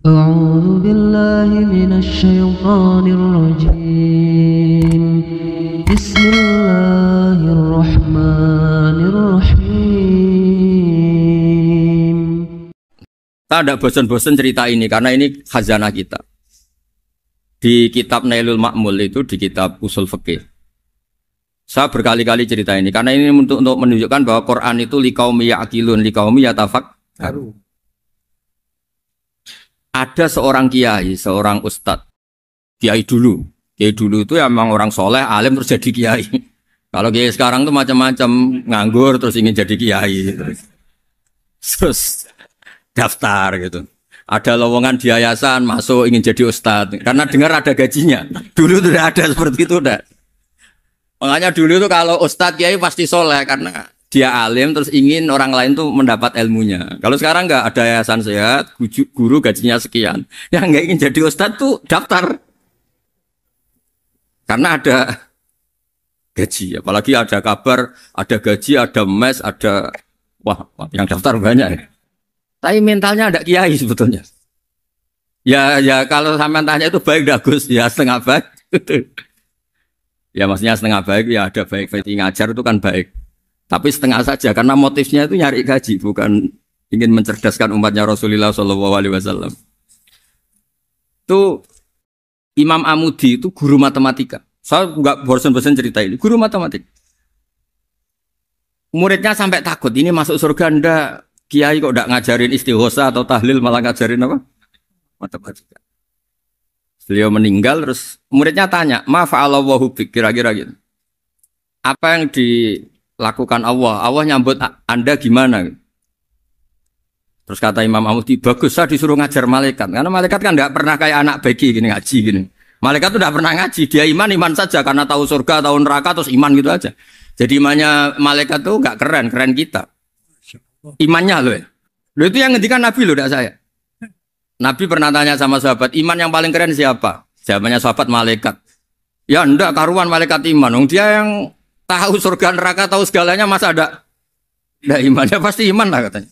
أعوذ بالله من الشيطان الرجيم بسم الله الرحمن الرحيم. Kita tidak bosan-bosan cerita ini karena ini khazanah kita. Di kitab Nailul Ma'mul itu, di kitab Usul Fikih, saya berkali-kali cerita ini karena ini untuk menunjukkan bahwa Quran itu liqaumi ya'qilun, liqaumi yatafakkarun. Ada seorang kiai, seorang ustadz, kiai dulu itu ya memang orang soleh, alim terus jadi kiai. Kalau kiai sekarang tuh macam-macam, nganggur terus ingin jadi kiai, terus daftar gitu. Ada lowongan di yayasan, masuk ingin jadi ustadz karena dengar ada gajinya. Dulu tuh ada seperti itu, udah. Makanya dulu tuh kalau ustadz kiai pasti soleh karena dia alim terus ingin orang lain tuh mendapat ilmunya. Kalau sekarang nggak ada yayasan sehat, guru gajinya sekian, yang nggak ingin jadi ustadz tuh daftar karena ada gaji. Apalagi ada kabar, ada gaji, ada mes, ada wah yang daftar banyak ya. Tapi mentalnya ada kiai sebetulnya. Ya kalau sampean tanya itu baik dah Gus, ya setengah baik. Ya maksudnya setengah baik, ya ada baik ngajar itu kan baik. Tapi setengah saja karena motifnya itu nyari gaji, bukan ingin mencerdaskan umatnya Rasulullah SAW. Itu Imam Amudi itu guru matematika. Saya nggak bosan-bosan cerita ini, guru matematika. Muridnya sampai takut, ini masuk surga ndak? Kiai kok ndak ngajarin istighosa atau tahlil, malah ngajarin apa? Matematika. Beliau meninggal terus muridnya tanya, "Ma fa'alallahu bik?" Kira-kira gitu. Apa yang dilakukan Allah? Allah nyambut Anda gimana? Terus kata Imam Amudi, "Bagus, saya disuruh ngajar malaikat." Karena malaikat kan ndak pernah kayak anak beki gini ngaji gini. Malaikat tuh ndak pernah ngaji, dia iman saja karena tahu surga, tahu neraka terus iman gitu aja. Jadi imannya malaikat tuh nggak keren kita. Imannya loh ya. Loh itu yang ngendikan Nabi loh, tidak saya. Nabi pernah tanya sama sahabat, iman yang paling keren siapa? Jawabannya sahabat, malaikat. Ya enggak, karuan malaikat iman. Dia yang tahu surga neraka, tahu segalanya, masa ada imannya? Pasti iman lah katanya.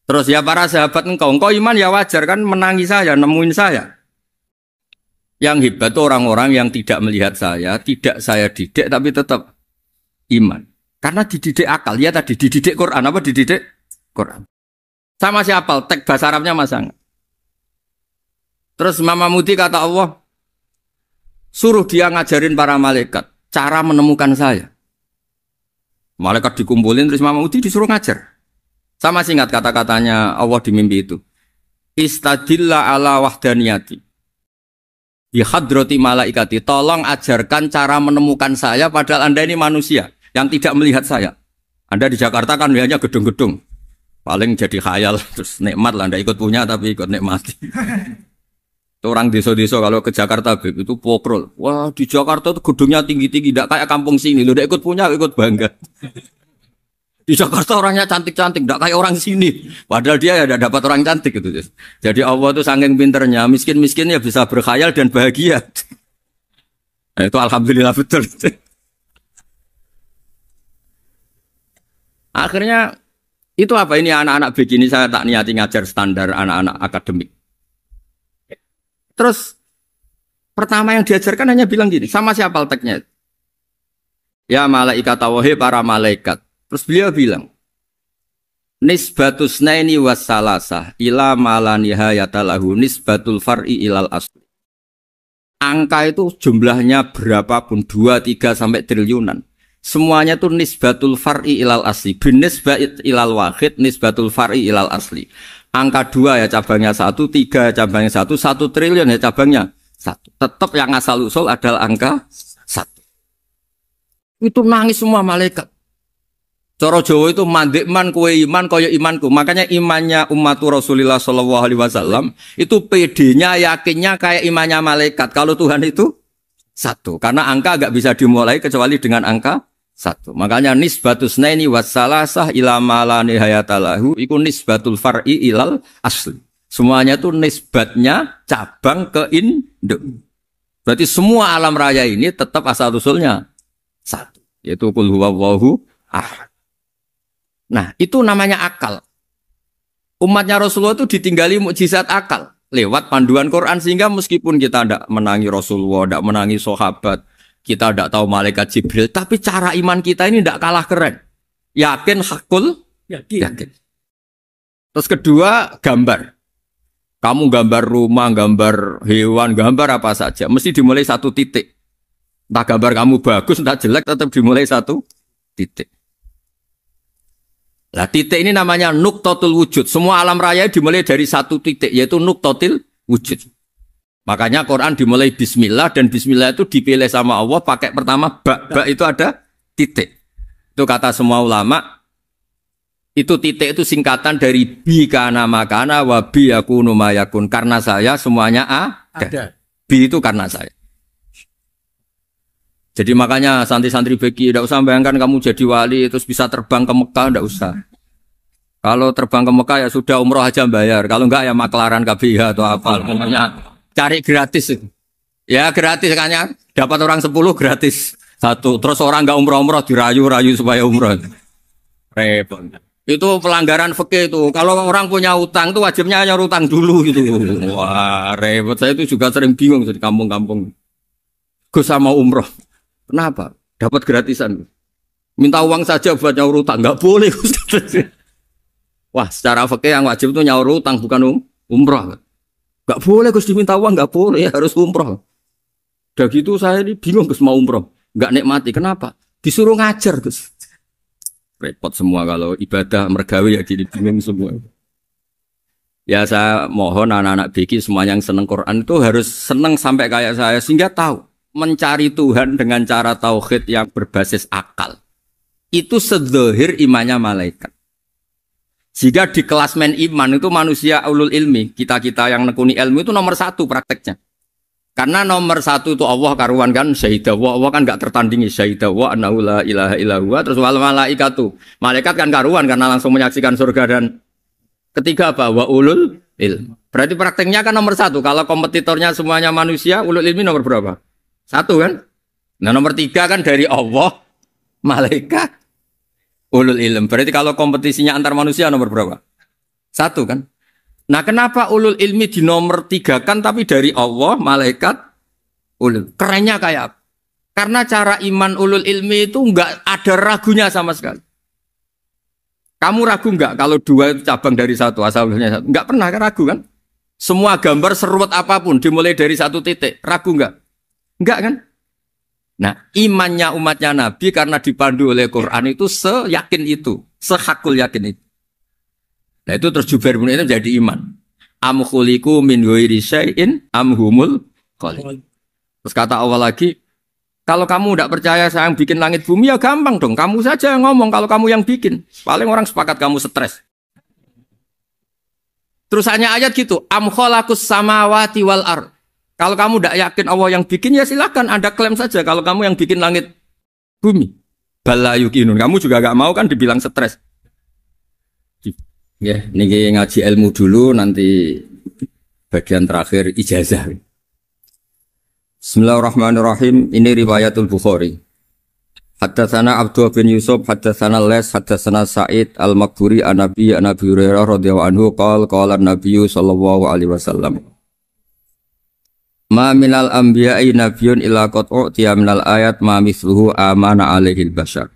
Terus ya para sahabat, engkau iman ya wajar kan menangi saya, nemuin saya. Yang hebat itu orang-orang yang tidak melihat saya, tidak saya didik, tapi tetap iman. Karena dididik akal, ya tadi dididik Quran, apa dididik Quran. Sama siapa? Teks bahasa Arabnya masang. Terus Imam Amudi kata Allah, suruh dia ngajarin para malaikat cara menemukan saya. Malaikat dikumpulin, terus Imam Amudi disuruh ngajar. Sama singkat kata-katanya Allah di mimpi itu. Istadilla ala wahdaniyati. Di hadrati malaikati, tolong ajarkan cara menemukan saya padahal Anda ini manusia yang tidak melihat saya. Anda di Jakarta kan melihatnya gedung-gedung. Paling jadi khayal, terus nikmat lah, Anda ikut punya tapi ikut nikmati. Orang desa-desa kalau ke Jakarta itu pokrol. Wah di Jakarta itu gedungnya tinggi-tinggi, tidak kayak kampung sini. Lu udah ikut punya, ikut bangga. Di Jakarta orangnya cantik-cantik, tidak kayak orang sini. Padahal dia ya tidak dapat orang cantik gitu. Jadi Allah tuh saking pinternya, miskin-miskin ya bisa berkhayal dan bahagia. Nah, itu alhamdulillah betul. Akhirnya itu apa ini anak-anak begini saya tak niati ngajar standar anak-anak akademik. Terus pertama yang diajarkan hanya bilang gini, sama siapa teknya? Ya malaikat wahai para malaikat. Terus beliau bilang, nisbatus naini wassalasah ila malanihayatalahu nisbatul far'i ilal asli. Angka itu jumlahnya berapapun 2, 3 sampai triliunan. Semuanya itu nisbatul far'i ilal asli. Bin nisbat ilal wahid nisbatul far'i ilal asli. Angka 2 ya cabangnya 1, 3 cabangnya 1, 1 triliun ya cabangnya 1. Tetap yang asal usul adalah angka 1. Itu nangis semua malaikat. Cara Jawa itu mandekman kowe iman kaya imanku. Makanya imannya umat Rasulullah SAW itu PD-nya yakinnya kayak imannya malaikat. Kalau Tuhan itu 1. Karena angka agak bisa dimulai kecuali dengan angka 1. Makanya nisbatus naini wassalasah ila malani hayatalahu iku nisbatul far'i ilal asli. Semuanya itu nisbatnya cabang ke induk. Berarti semua alam raya ini tetap asal usulnya 1. Yaitu qul huwallahu ahad. Nah, itu namanya akal. Umatnya Rasulullah itu ditinggali mukjizat akal. lewat panduan Quran sehingga meskipun kita tidak menangi Rasulullah, tidak menangi sahabat, kita tidak tahu malaikat Jibril, tapi cara iman kita ini tidak kalah keren. Yakin hakul, yakin. Terus kedua, gambar. Kamu gambar rumah, gambar hewan, gambar apa saja, mesti dimulai satu titik. Entah gambar kamu bagus, entah jelek, tetap dimulai satu titik. Nah, titik ini namanya nuqtatul wujud. Semua alam raya dimulai dari satu titik, yaitu nuqtatil wujud. Makanya Quran dimulai bismillah, dan bismillah itu dipilih sama Allah pakai pertama ba itu ada titik. Itu kata semua ulama, itu titik itu singkatan dari bi kana makana wa bi yakunu mayakun. Karena saya semuanya ada. Bi itu karena saya. Jadi makanya santri-santri beki, tidak usah bayangkan kamu jadi wali terus bisa terbang ke Mekah, tidak usah. Kalau terbang ke Mekah ya sudah umroh aja bayar. Kalau enggak ya maklaran KBH atau apa. Pokoknya cari gratis. Ya gratis kan, dapat orang 10 gratis satu. Terus orang enggak umroh-umroh dirayu-rayu supaya umroh. Repot. Itu pelanggaran fikih itu. Kalau orang punya utang itu wajibnya nyaur utang dulu gitu. Wah repot. Saya itu juga sering bingung di kampung-kampung. Gue sama umroh. Kenapa? Dapat gratisan. Minta uang saja buat nyaur utang. Nggak boleh. Wah, secara fikih yang wajib itu nyaur utang, bukan umroh. Nggak boleh Gus diminta uang, nggak boleh. Harus umroh. Udah gitu saya ini bingung Gus mau umroh. Nggak nikmati. Kenapa? Disuruh ngajar Gus. Repot semua kalau ibadah mergawe ya jadi bingung semua. Ya saya mohon anak-anak BK semua yang seneng Quran itu harus seneng sampai kayak saya. Sehingga tahu. Mencari Tuhan dengan cara tauhid yang berbasis akal itu sedzahir imannya malaikat. Jika di klasmen iman itu manusia ulul ilmi, kita-kita yang nekuni ilmu itu nomor 1 prakteknya. Karena nomor 1 itu Allah karuan kan, syahidah wa, Allah kan gak tertandingi, syahidah wa annahu la ilaha illallah. Terus wal malaikatu, malaikat kan karuan karena langsung menyaksikan surga. Dan ketiga apa? Wa ulul ilmi. Berarti prakteknya kan nomor 1. Kalau kompetitornya semuanya manusia, ulul ilmi nomor berapa? 1 kan? Nah nomor 3 kan dari Allah, malaikat, ulul ilm. Berarti kalau kompetisinya antar manusia nomor berapa? 1 kan? Nah kenapa ulul ilmi di nomor 3 kan tapi dari Allah, malaikat, ulul. Kerennya kayak apa? Karena cara iman ulul ilmi itu enggak ada ragunya sama sekali. Kamu ragu enggak kalau 2 itu cabang dari 1, asalnya 1? Enggak pernah kan ragu kan? Semua gambar seruat apapun dimulai dari 1 titik, ragu enggak? Enggak kan? Nah, imannya umatnya Nabi karena dipandu oleh Quran itu seyakin itu, sehakul yakin itu. Nah, itu terus Jubair bin Mut'im jadi iman. Am khuliqu min ghairi syai'in am humul khaliq. Terus kata Allah lagi, kalau kamu tidak percaya saya yang bikin langit bumi ya gampang dong. Kamu saja yang ngomong kalau kamu yang bikin. Paling orang sepakat kamu stres. Terus hanya ayat gitu, am khalaqus samawati wal ardh. Kalau kamu tidak yakin Allah yang bikin, ya silakan Anda klaim saja kalau kamu yang bikin langit bumi. Bala yukinun. Kamu juga gak mau kan dibilang stres. Ya, ini ngaji ilmu dulu, nanti bagian terakhir ijazah. Bismillahirrahmanirrahim. Ini riwayatul Bukhari. Haddatsana Abdullah bin Yusuf, haddatsana Les, haddatsana Sa'id al-Maqburi an-Nabi Hurairah radhiyallahu anhu qala an-Nabi sallallahu alaihi wasallam. Ma minal anbiya'i nabiyyun illa qad u'tiya minal ayat ma mithluhu amana alaihil bashar.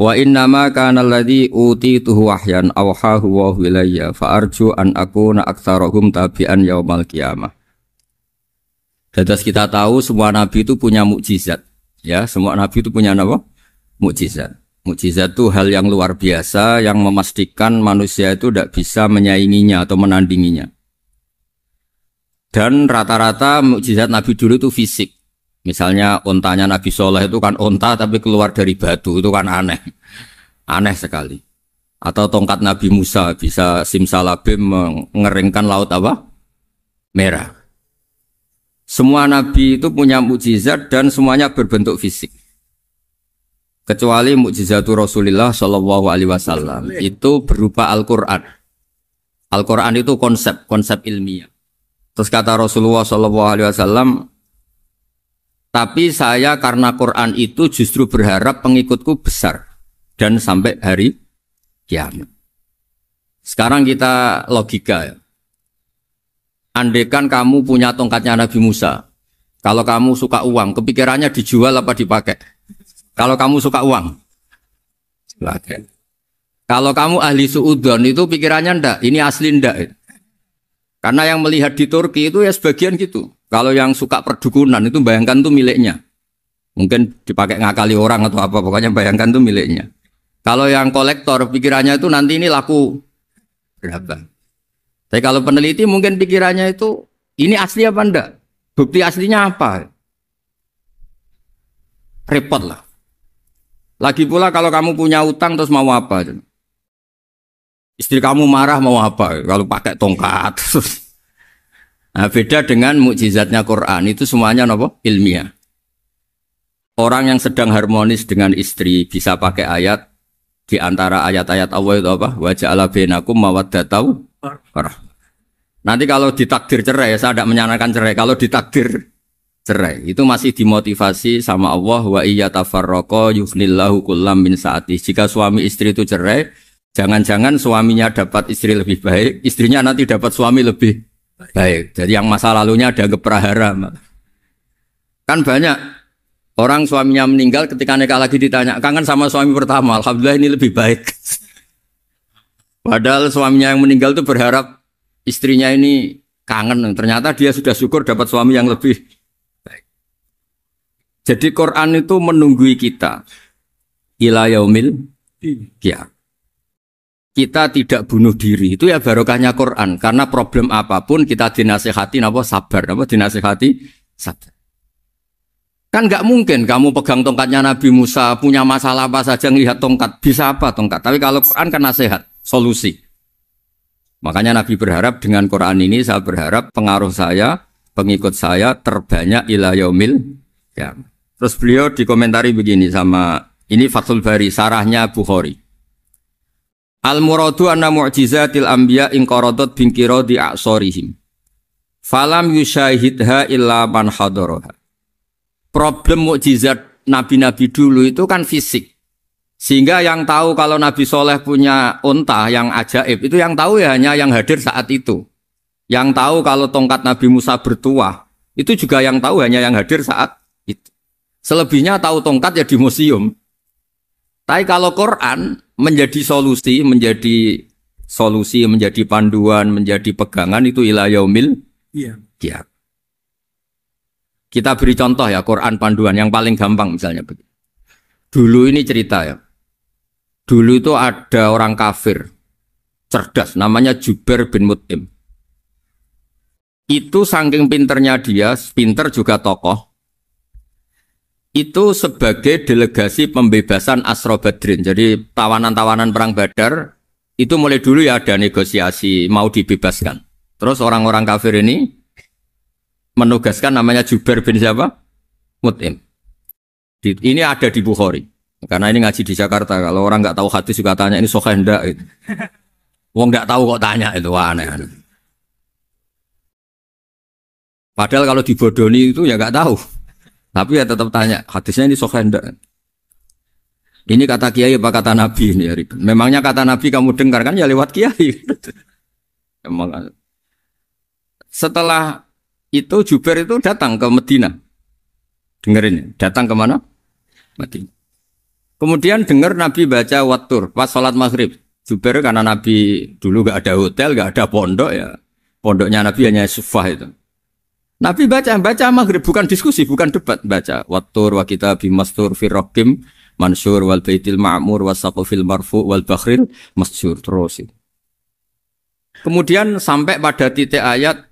Wa innama kana alladhi utituhu wahyan awhahu wa ilayya fa arju an akuna aktsarahum tabi'an yaumal qiyamah. Dados kita tahu semua nabi itu punya mukjizat. Ya, semua nabi itu punya apa? Mukjizat. Mukjizat itu hal yang luar biasa yang memastikan manusia itu tidak bisa menyainginya atau menandinginya. Dan rata-rata mukjizat Nabi dulu itu fisik. Misalnya ontanya Nabi Soleh itu kan onta tapi keluar dari batu, itu kan aneh. Aneh sekali. Atau tongkat Nabi Musa bisa simsalabim mengeringkan laut apa? Merah. Semua Nabi itu punya mukjizat dan semuanya berbentuk fisik. Kecuali mukjizatul Rasulullah Shallallahu Alaihi Wasallam itu berupa Al-Quran. Al-Quran itu konsep ilmiah. Terus kata Rasulullah SAW, tapi saya karena Quran itu justru berharap pengikutku besar dan sampai hari kiamat. Sekarang kita logika ya. Andekan kamu punya tongkatnya Nabi Musa, kalau kamu suka uang, kepikirannya dijual apa dipakai? Kalau kamu suka uang, dipakai. Kalau kamu ahli suudon itu pikirannya ndak, ini asli ndak. Karena yang melihat di Turki itu ya sebagian gitu. Kalau yang suka perdukunan itu bayangkan tuh miliknya. Mungkin dipakai ngakali orang atau apa, pokoknya bayangkan tuh miliknya. Kalau yang kolektor pikirannya itu nanti ini laku berapa. Tapi kalau peneliti mungkin pikirannya itu ini asli apa ndak? Bukti aslinya apa? Repot lah. Lagi pula kalau kamu punya utang terus mau apa? Istri kamu marah mau apa? Kalau pakai tongkat. Nah, beda dengan mukjizatnya Quran itu semuanya apa? Ilmiah. Orang yang sedang harmonis dengan istri bisa pakai ayat di antara ayat-ayat Allah itu apa? Wa ja'ala bainakum mawaddatan warahmah. Nanti kalau ditakdir cerai, saya tidak menyarankan cerai. Kalau ditakdir cerai, itu masih dimotivasi sama Allah wa iyyatafarraqa yughnillahu kullam min sa'ati. Jika suami istri itu cerai, jangan-jangan suaminya dapat istri lebih baik, istrinya nanti dapat suami lebih baik. Jadi yang masa lalunya ada keprahara. Kan banyak orang suaminya meninggal ketika nikah lagi ditanya, kangen sama suami pertama, alhamdulillah ini lebih baik. Padahal suaminya yang meninggal itu berharap istrinya ini kangen, ternyata dia sudah syukur dapat suami yang lebih baik. Jadi Quran itu menunggui kita ila yaumil qiyamah. Kita tidak bunuh diri, itu ya barokahnya Quran. Karena problem apapun kita dinasihati apa sabar, apa dinasihati sabar. Kan nggak mungkin kamu pegang tongkatnya Nabi Musa, punya masalah apa saja ngelihat tongkat, bisa apa tongkat. Tapi kalau Quran kan nasihat, solusi. Makanya Nabi berharap dengan Quran ini, saya berharap pengaruh saya, pengikut saya terbanyak ila yaumil ya. Terus beliau dikomentari begini sama, ini Fathul Bari, sarahnya Bukhari. Al-muradu anna mu'jizatil anbiya inqaradat binqiradi a'sorihim. Falam yusyahidha illa man hadaraha. Problem mukjizat nabi-nabi dulu itu kan fisik. Sehingga yang tahu kalau Nabi Soleh punya unta yang ajaib, itu yang tahu ya hanya yang hadir saat itu. Yang tahu kalau tongkat Nabi Musa bertuah, itu juga yang tahu hanya yang hadir saat itu. Selebihnya tahu tongkat ya di museum. Tapi kalau Quran menjadi solusi, menjadi panduan, menjadi pegangan itu ila yaumil qiyamah. Kita beri contoh ya, Quran panduan yang paling gampang misalnya begini. Dulu ini cerita ya. Dulu itu ada orang kafir cerdas namanya Jubair bin Mut'im. Itu saking pinternya dia, pinter juga tokoh. Itu sebagai delegasi pembebasan Asra Badrin. Jadi tawanan-tawanan perang Badar itu mulai dulu ya ada negosiasi mau dibebaskan. Terus orang-orang kafir ini menugaskan namanya Jubair bin siapa? Mut'im. Ini ada di Bukhari. Karena ini ngaji di Jakarta. Kalau orang nggak tahu hadis juga tanya ini sahih enggak gitu. Wong nggak tahu kok tanya itu aneh. Padahal kalau dibodoni itu ya nggak tahu. Tapi ya tetap tanya, hadisnya ini sahih enggak? Ini kata kiai apa kata nabi ini ya? Memangnya kata nabi kamu dengar kan ya lewat kiai. Emang. Setelah itu Jubair itu datang ke Medina. Dengerin, datang ke mana? Medina. Kemudian dengar Nabi baca Wattur pas sholat maghrib. Jubair karena Nabi dulu gak ada hotel, gak ada pondok ya. Pondoknya Nabi hanya sufah itu. Nabi baca maghrib, bukan diskusi, bukan debat. Baca Wattur wa kitabi mastur firrokim mansur wal baitil ma'mur wasaqufil marfu wal bakhril masjur. Terus itu. Kemudian sampai pada titik ayat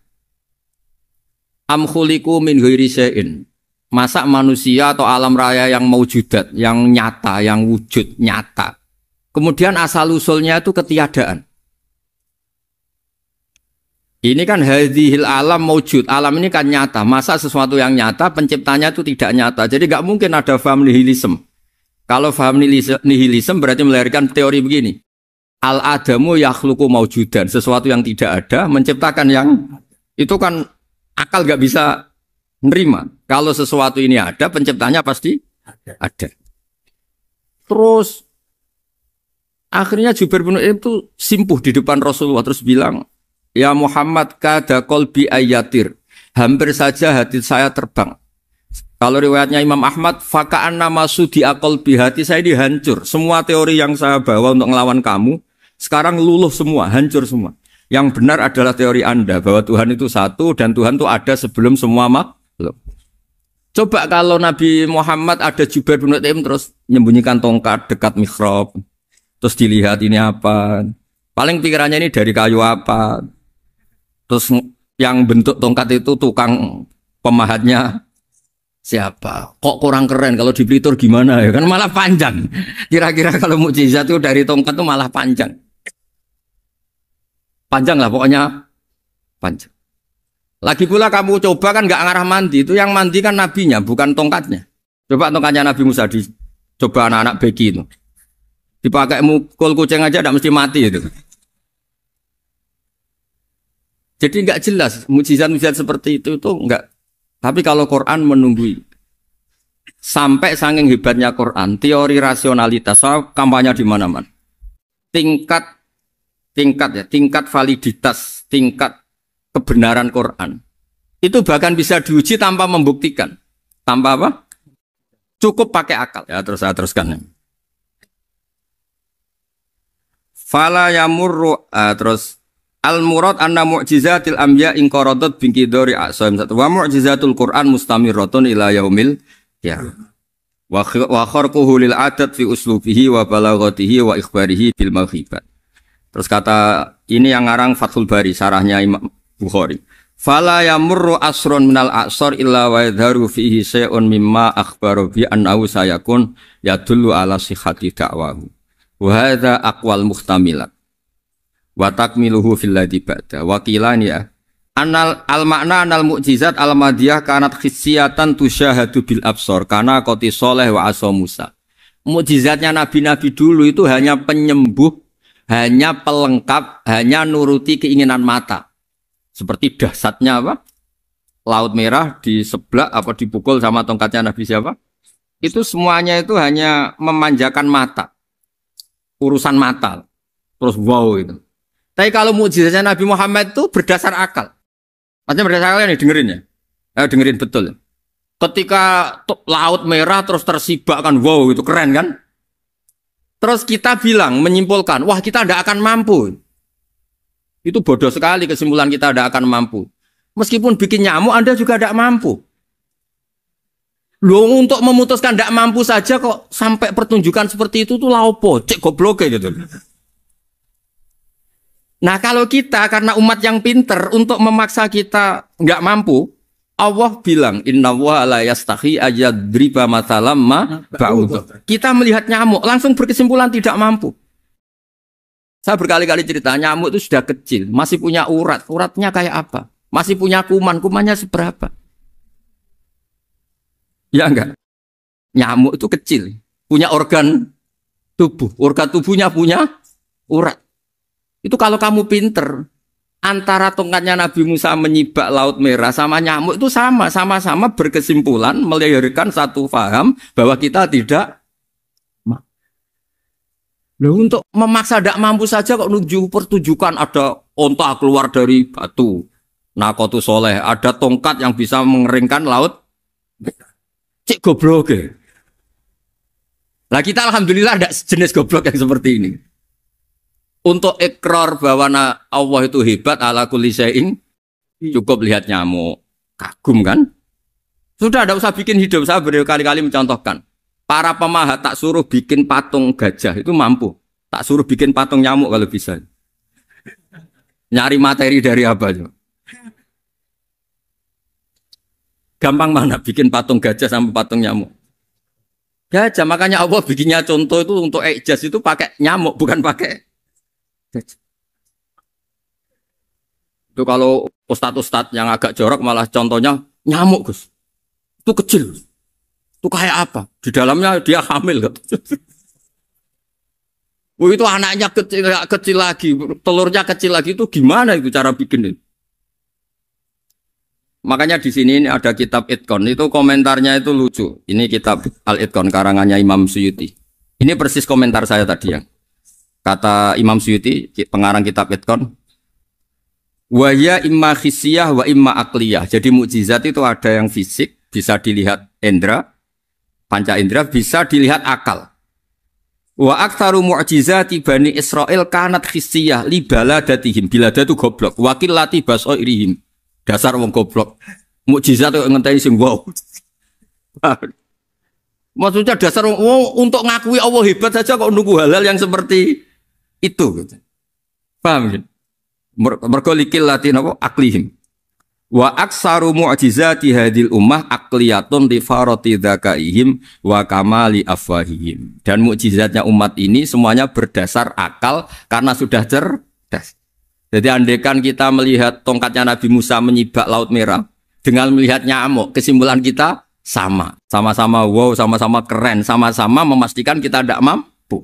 am khuliqu min ghairi syai'in. Masa manusia atau alam raya yang maujudat, yang nyata, yang wujud nyata. Kemudian asal-usulnya itu ketiadaan. Ini kan hadhil alam maujud, alam ini kan nyata. Masa sesuatu yang nyata, penciptanya itu tidak nyata. Jadi gak mungkin ada faham nihilisme. Kalau faham nihilisme berarti melahirkan teori begini. Al-adamu yakhluqu maujudan, sesuatu yang tidak ada, menciptakan yang itu kan akal gak bisa nerima. Kalau sesuatu ini ada, penciptanya pasti ada. Terus akhirnya Jubair bin Mut'im itu simpuh di depan Rasulullah terus bilang, Ya Muhammad kada qalbi ayatir. Hampir saja hati saya terbang. Kalau riwayatnya Imam Ahmad, faka'an nama sudi qalbi, hati saya dihancur. Semua teori yang saya bawa untuk ngelawan kamu sekarang luluh semua, hancur semua. Yang benar adalah teori Anda bahwa Tuhan itu satu dan Tuhan itu ada sebelum semua makhluk. Coba kalau Nabi Muhammad ada Jubair bin Mut'im terus menyembunyikan tongkat dekat mihrab. Terus dilihat ini apa? Paling pikirannya ini dari kayu apa? Terus yang bentuk tongkat itu tukang pemahatnya siapa? Kok kurang keren kalau di Blitur gimana ya? Kan malah panjang. Kira-kira kalau mukjizat itu dari tongkat itu malah panjang. Panjang lah pokoknya panjang. Lagi pula kamu coba kan nggak ngarah mandi, itu yang mandi kan nabinya bukan tongkatnya. Coba tongkatnya Nabi Musa coba anak-anak beki itu. Dipakai mukul kucing aja tidak mesti mati itu. Jadi nggak jelas mukjizat-mukjizat seperti itu nggak. Tapi kalau Quran menunggui sampai saking hebatnya Quran, teori rasionalitas soal kampanye di mana-mana. Tingkat validitas, tingkat kebenaran Quran itu bahkan bisa diuji tanpa membuktikan, tanpa apa? Cukup pakai akal. Ya terus saya teruskan. Fala yamurru terus al murad anna mu'jizatil anbiya in qaradat bin qidari asaim wa mu'jizatul Quran mustamirratun ila yaumil ya. Wa kharquhu lil adat fi uslubihi wa balaghatihi wa ikhbarihi bil mawhibat. Terus kata ini yang ngarang Fathul Bari, sarahnya Imam Bukhari. Fala yamurru asrun minal a'sar illa wa yadharu fihi syai'un mimma akhbaru bi annahu sayakun yadullu ala sihhati da'wahu. Wa hadza aqwal muhtamilat. Wa takmiluhu fil ladzi ba'da. Wa qilani ya. Anal al makna anal mu'jizat al madiyah kanat khissiyatan tusyahadu bil absar kana qati sholeh wa asa Musa. Mukjizatnya nabi-nabi dulu itu hanya penyembuh, hanya pelengkap, hanya nuruti keinginan mata. Seperti dahsyatnya apa? Laut Merah di sebelah apa dipukul sama tongkatnya Nabi siapa? Itu semuanya itu hanya memanjakan mata. Urusan mata. Terus wow itu. Tapi kalau mukjizatnya Nabi Muhammad itu berdasar akal. Maksudnya berdasar akal nih dengerin ya. Dengerin betul. Ketika Laut Merah terus tersibak kan wow itu keren kan? Terus kita bilang, menyimpulkan, wah kita tidak akan mampu. Itu bodoh sekali kesimpulan kita tidak akan mampu. Meskipun bikin nyamuk, Anda juga tidak mampu. Loh untuk memutuskan tidak mampu saja kok sampai pertunjukan seperti itu tuh laupo, cek goblok gitu. Nah kalau kita karena umat yang pinter untuk memaksa kita nggak mampu, Allah bilang Inna wa la yastahi ayadriba mathalam ma ba'ud. Kita melihat nyamuk langsung berkesimpulan tidak mampu. Saya berkali-kali cerita nyamuk itu sudah kecil, masih punya urat, uratnya kayak apa? Masih punya kuman, kumannya seberapa? Ya enggak? Nyamuk itu kecil, punya organ tubuhnya punya urat. Itu kalau kamu pinter, antara tongkatnya Nabi Musa menyibak Laut Merah sama nyamuk itu sama-sama berkesimpulan melahirkan satu faham bahwa kita tidak loh untuk memaksa tidak mampu saja kok nunjuk pertunjukan ada onta keluar dari batu Nakotu Soleh, ada tongkat yang bisa mengeringkan laut. Cik goblok ya. Lah kita alhamdulillah ada jenis goblok yang seperti ini. Untuk ikrar bahwa Allah itu hebat ala kulli syai'in, cukup lihat nyamuk, kagum kan? Sudah tidak usah bikin hidup. Saya berkali-kali mencontohkan. Para pemahat tak suruh bikin patung gajah itu mampu. Tak suruh bikin patung nyamuk kalau bisa. Nyari materi dari apa? Gampang mana bikin patung gajah sama patung nyamuk? Gajah, makanya Allah bikinnya contoh itu untuk ijaz itu pakai nyamuk bukan pakai gajah. Itu kalau ustadz-ustadz yang agak jorok malah contohnya nyamuk Gus. Itu kecil. Itu kayak apa? Di dalamnya dia hamil. Oh itu anaknya kecil lagi, telurnya kecil lagi itu gimana itu cara bikin itu? Makanya di sini ada kitab Itqan itu komentarnya itu lucu. Ini kitab Al-Itqan karangannya Imam Suyuti. Ini persis komentar saya tadi yang kata Imam Suyuti pengarang kitab Itqan. Wa ya imma khissiyah wa imma akliyah. Jadi mukjizat itu ada yang fisik, bisa dilihat indra, panca indra, bisa dilihat akal. Wa aktsaru mu'jizati Bani Israil kanat khissiyah li baladatihim. Bilada itu goblok. Wakil lati basoirihim. Dasar wong goblok. Mukjizat kok ngenteni sing wow. Maksudnya dasar wong untuk ngakui Allah hebat saja kok nunggu hal-hal yang seperti itu gitu. Paham gitu? Mergo likil lati napa aklihim. Wa aksaru mu'jizati hadil ummah akliyatun li farati dzakaihim wa kamali afwahihim. Dan mukjizatnya umat ini semuanya berdasar akal karena sudah cerdas. Jadi andaikan kita melihat tongkatnya Nabi Musa menyibak Laut Merah dengan melihat nyamuk, kesimpulan kita sama. Sama-sama wow, sama-sama keren, sama-sama memastikan kita tidak mampu.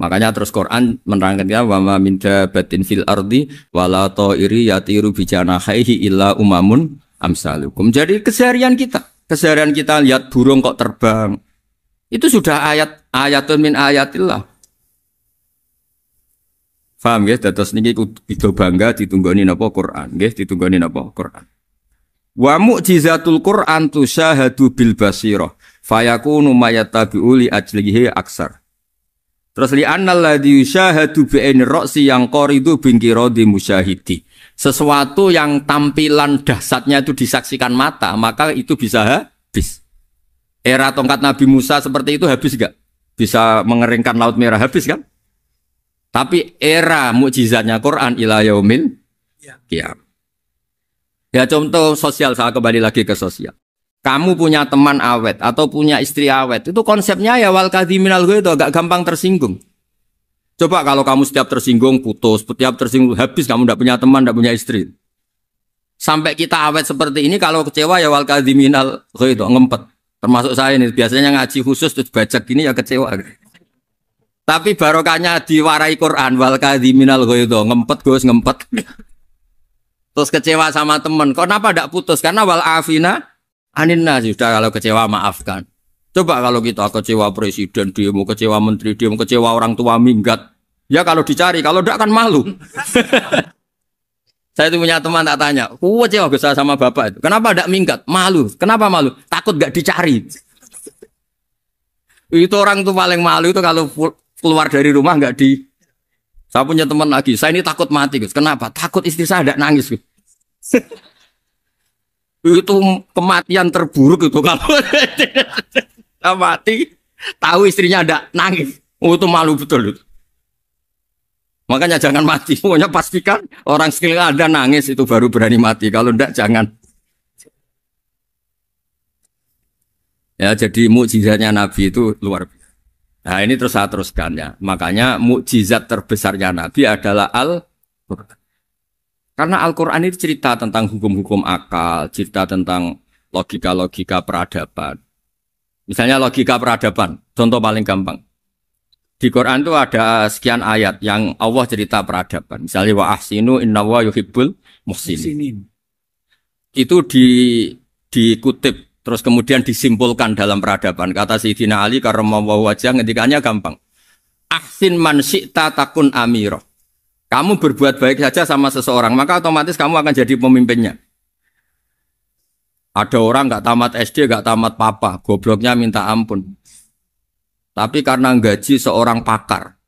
Makanya terus Quran menerangkan ya wa ma min dabatin fil ardi wala ta'iri yatiru bi janahihi illa umamun amsalukum. Jadi keseharian kita lihat burung kok terbang. Itu sudah ayatun min ayatillah. Paham ya? Dados niki kudu bangga ditunggoni napa Quran, nggih, ditunggoni napa Quran. Wa mu'jizatul Quran tusyahadu bil basirah fayakunu mayatabi'u li ajlihi aksar. Terus li annal ladzi yusyahadu bi ainir ra'si yang qaridu bingkiradi musyahidi. Sesuatu yang tampilan dahsyatnya itu disaksikan mata, maka itu bisa habis. Era tongkat Nabi Musa seperti itu habis enggak? Bisa mengeringkan Laut Merah, habis kan? Tapi era mukjizatnya Quran ila yaumil qiyamah. Ya contoh sosial, saya kembali lagi ke sosial. Kamu punya teman awet atau punya istri awet, itu konsepnya ya wal kadhiminal ghaidh, agak gampang tersinggung. Coba kalau kamu setiap tersinggung putus, setiap tersinggung habis, kamu tidak punya teman, tidak punya istri. Sampai kita awet seperti ini, kalau kecewa ya wal kadhiminal ghaidh, ngempet. Termasuk saya ini, biasanya ngaji khusus terus baca gini ya kecewa. Tapi barokahnya diwarai Quran wal kadhiminal ghaidh, ngempet Gus, ngempet. Terus kecewa sama teman, kenapa tidak putus? Karena wal afina aninna, sudah kalau kecewa maafkan. Coba kalau kita kecewa presiden demo, kecewa menteri demo, kecewa orang tua minggat. Ya kalau dicari, kalau tidak kan malu. Saya itu punya teman tak tanya, kecewa besar sama bapak itu. Kenapa tidak minggat? Malu. Kenapa malu? Takut gak dicari. Itu orang tuh paling malu itu kalau keluar dari rumah nggak di. Saya punya teman lagi, saya ini takut mati, Gus. Kenapa? Takut istri saya tidak nangis, Gus. Itu kematian terburuk itu kalau mati, tahu istrinya ada nangis. Oh, itu malu betul itu. Makanya jangan mati. Pokoknya pastikan orang sekeliling ada nangis itu baru berani mati. Kalau enggak jangan. Ya, jadi mukjizatnya Nabi itu luar biasa. Nah, ini terus saya teruskan ya. Makanya mukjizat terbesarnya Nabi adalah Al-Qur'an. Karena Al-Quran itu cerita tentang hukum-hukum akal, cerita tentang logika-logika peradaban. Misalnya logika peradaban, contoh paling gampang. Di Quran itu ada sekian ayat yang Allah cerita peradaban. Misalnya wa ahsinu innallaha yuhibbul muhsinin. Itu dikutip terus kemudian disimpulkan dalam peradaban. Kata Sayyidina Ali karramallahu wajhah, ngendikannya gampang. Ahsin man syi'ta takun amirah. Kamu berbuat baik saja sama seseorang, maka otomatis kamu akan jadi pemimpinnya. Ada orang nggak tamat SD, nggak tamat papa, gobloknya minta ampun. Tapi karena gaji seorang pakar,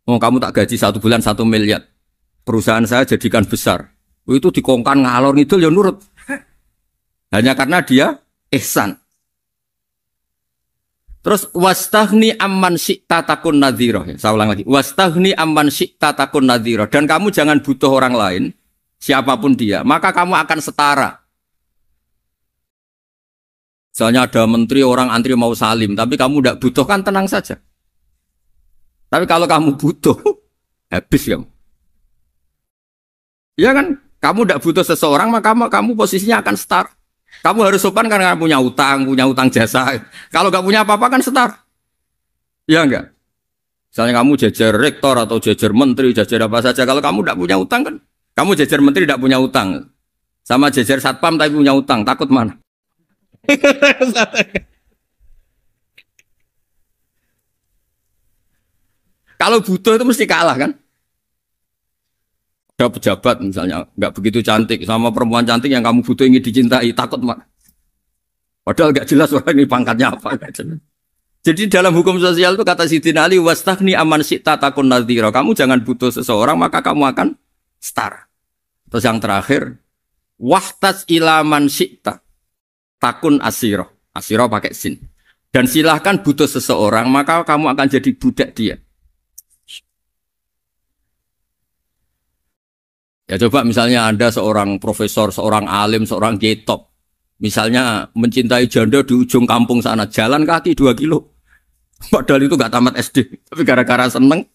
oh kamu tak gaji 1 bulan 1 miliar, perusahaan saya jadikan besar. Itu dikongkan ngalor ngidul ya nurut. Hanya karena dia ihsan. Terus wastaghni amman syi'ta takun nadhira. Saya ulang lagi. Wastaghni amman syi'ta takun nadhira. Dan kamu jangan butuh orang lain, siapapun dia, maka kamu akan setara. Misalnya ada menteri orang antri mau salim, tapi kamu tidak butuh, kan tenang saja. Tapi kalau kamu butuh, habis kamu. Ya kan? Kamu tidak butuh seseorang, maka kamu posisinya akan setara. Kamu harus sopan karena punya utang jasa. Kalau nggak punya apa-apa kan setara. Ya enggak? Misalnya kamu jajar rektor atau jajar menteri, jajar apa saja. Kalau kamu tidak punya utang kan, kamu jajar menteri tidak punya utang. Sama jajar satpam tapi punya utang, takut mana? Kalau butuh itu mesti kalah kan? Ada pejabat misalnya nggak begitu cantik sama perempuan cantik yang kamu butuh ingin dicintai, takut mak. Padahal nggak jelas orang ini pangkatnya apa. Jadi dalam hukum sosial itu kata Sidin Ali, wastaghni aman syi'ta takun nadhira. Kamu jangan butuh seseorang maka kamu akan setara. Terus yang terakhir, wahtas ilaman syi'ta takun asiro. Asiro pakai sin. Dan silahkan butuh seseorang maka kamu akan jadi budak dia. Ya coba misalnya Anda seorang profesor, seorang alim, seorang kiai top. Misalnya mencintai janda di ujung kampung sana, jalan kaki 2 kilo. Padahal itu gak tamat SD. Tapi gara-gara seneng,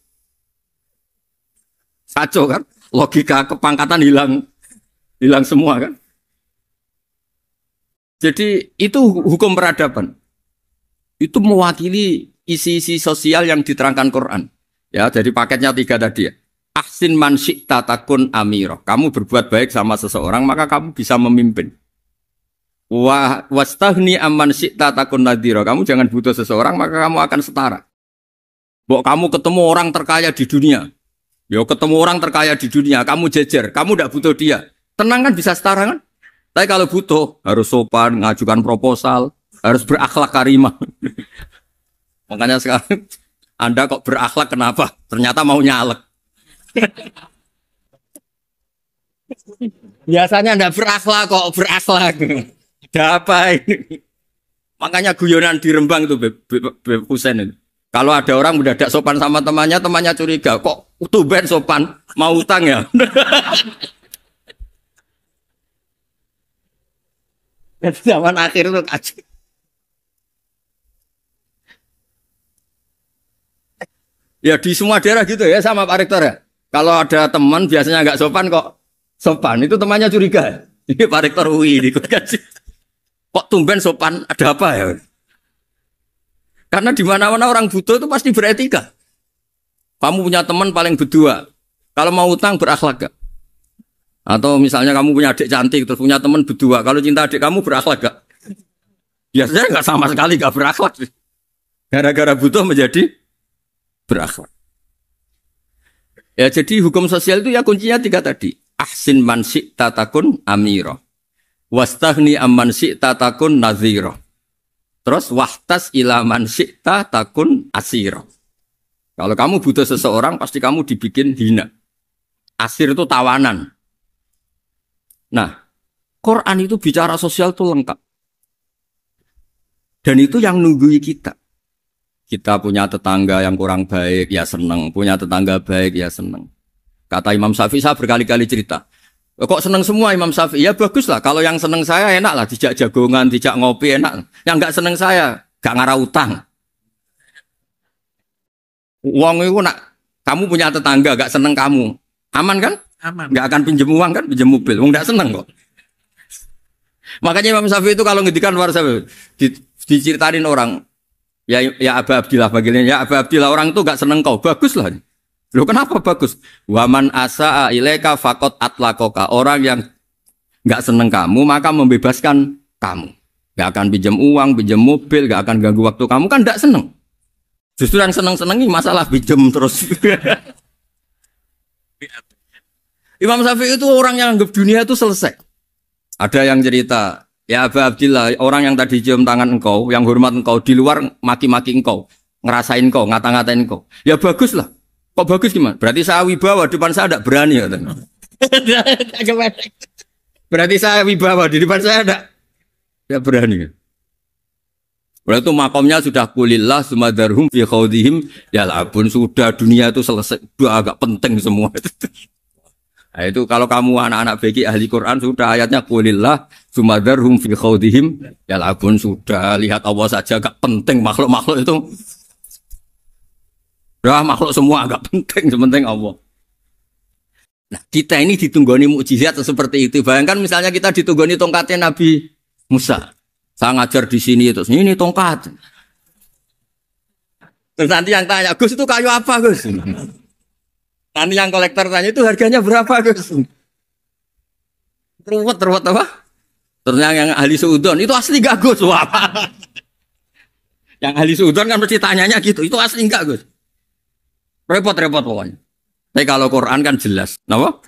kacau kan? Logika kepangkatan hilang semua kan? Jadi itu hukum peradaban. Itu mewakili isi-isi sosial yang diterangkan Quran. Ya, jadi paketnya 3 tadi ya. Ahsin man syi'ta takun amiro. Kamu berbuat baik sama seseorang maka kamu bisa memimpin. Wastaghni amman syi'ta takun nadhira. Kamu jangan butuh seseorang maka kamu akan setara. Bok kamu ketemu orang terkaya di dunia. Yo ketemu orang terkaya di dunia, kamu jejer, kamu tidak butuh dia. Tenang kan bisa setara kan? Tapi kalau butuh harus sopan, ngajukan proposal, harus berakhlak karimah. Makanya sekarang Anda kok berakhlak kenapa? Ternyata mau nyalek. Biasanya Anda berakhlak kok berakhlak. Ada apa ini? Makanya guyonan di Rembang itu Beb Husein itu. Kalau ada orang udah tidak sopan sama temannya, temannya curiga. Kok tumben sopan? Mau utang ya? Zaman akhir itu kacau. Ya di semua daerah gitu ya sama Pak Rektor ya. Kalau ada teman biasanya nggak sopan kok sopan, itu temannya curiga. Ini Pak Rektor UI ikut kasih. Kok tumben sopan? Ada apa ya? Karena di mana-mana orang butuh itu pasti beretika. Kamu punya teman paling berdua. Kalau mau utang berakhlak gak? Atau misalnya kamu punya adik cantik terus punya teman berdua. Kalau cinta adik kamu berakhlak gak? Biasanya nggak sama sekali gak berakhlak. Gara-gara butuh menjadi berakhlak. Ya jadi hukum sosial itu ya kuncinya 3 tadi. Ahsin man syi'ta takun amira. Wastaghni amman syi'ta takun nadhira. Terus wahtas ila man syi'ta takun asira. Kalau kamu butuh seseorang pasti kamu dibikin hina. Asir itu tawanan. Nah, Quran itu bicara sosial itu lengkap. Dan itu yang nunggui kita. Kita punya tetangga yang kurang baik, ya seneng. Punya tetangga baik, ya seneng. Kata Imam Syafi'i, saya berkali-kali cerita. Kok seneng semua Imam Syafi'i? Ya bagus lah. Kalau yang seneng saya enak lah. Dijak jagongan, dijak ngopi enak. Yang nggak seneng saya, gak ngarah utang. Uang itu nak, kamu punya tetangga gak seneng kamu. Aman kan? Aman. Gak akan pinjem uang kan, pinjem mobil. Uang gak seneng kok. Makanya Imam Syafi'i itu kalau ngedikan luar Syafi'i, diceritain orang. Ya Aba Abdillah bagiannya, ya Aba Abdillah orang itu gak seneng kau, bagus lah. Loh kenapa bagus? Waman asa'a ilaika faqad atlaqaka. Orang yang gak seneng kamu maka membebaskan kamu. Gak akan pinjam uang, pinjam mobil, gak akan ganggu waktu kamu kan gak seneng. Justru yang seneng-senengi masalah pinjam terus. Imam Syafi'i itu orang yang anggap dunia itu selesai. Ada yang cerita, ya Aba Abdillah, orang yang tadi cium tangan engkau, yang hormat engkau, di luar maki-maki engkau, ngerasain engkau, ngata-ngatain engkau. Ya bagus lah. Kok bagus gimana? Berarti saya wibawa, depan saya tidak berani. Ya, berarti saya wibawa, di depan saya tidak berani. Berarti itu makomnya sudah kulillah, sumadarhum fi khawdihim, ya labun, sudah dunia itu selesai, sudah agak penting semua. Nah, itu kalau kamu anak-anak beki ahli Quran sudah ayatnya kulillah sumadarhum fi khawdihim ya labun, sudah lihat Allah saja agak penting, makhluk-makhluk itu makhluk semua agak penting, sepenting Allah. Nah kita ini ditunggoni mukjizat seperti itu. Bayangkan misalnya kita ditunggoni tongkatnya Nabi Musa. Saya ngajar di sini terus ini tongkat. Terus nanti yang tanya, Gus itu kayu apa Gus? Nanti yang kolektor tanya itu harganya berapa Gus? Teruwet apa? Terus yang ahli suudon itu asli gak Gus? Wah. Yang ahli suudon kan mesti tanyanya gitu, itu asli enggak Gus? Repot-repot pokoknya. Tapi kalau Quran kan jelas, kenapa?